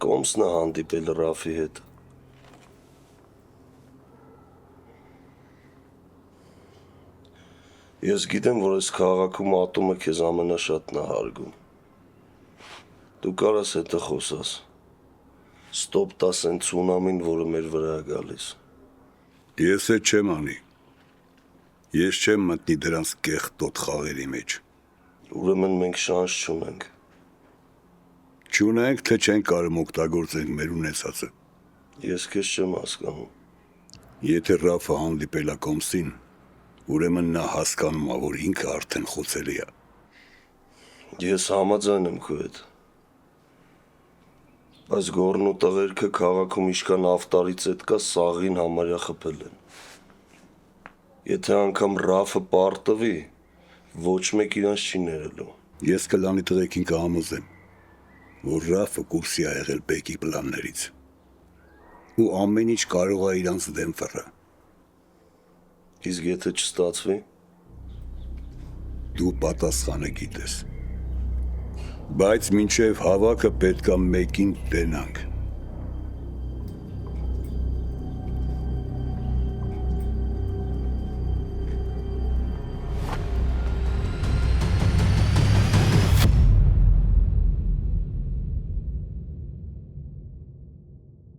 Կոմսն է հանդիպել Ռաֆի հետ։ Ես գիտեմ, որ այս քաղաքում ատոմը քեզ ամենաշատն է հարգում։ Դու կարաս հետը խոսաս։ Ստոպ տաս այն ցունամին, որը մեր վրա է գալիս։ Ես էլ չեմ անի։ Ես չեմ մտնի դրանց կեղտոտ խաղերի մեջ։ Ուրեմն մենք շանս չունենք։ Չունենք, թե չենք կարող օգտագործենք մեր ունեցածը։ Ես քեզ չեմ հասկանում։ Եթե Ռաֆը հանդիպել է Կոմսին, ուրեմն նա հասկանում է, որ ինքը արդեն խոցելի է։ Ես համաձայն եմ քո հետ։ Բայց գորն ու տղերքը քաղաքում իշքան ավտարից հետ կա սաղին համարյա խփել են։ Եթե անգամ Ռաֆը պարտվի, ոչ մեկ իրանց չի ներելու։ Ես կլանի տղեկին կհամոզեմ, որ Ռաֆը կուրսի է եղել Բեկի պլաններից։ Ու ամեն ինչ կարող է իրանց դեմ ֆռա։ Իսկ եթե չստացվի, Դու պատասխանը գիտես։ Բայց մինչև հավաքը պետք է մեկին տենանք։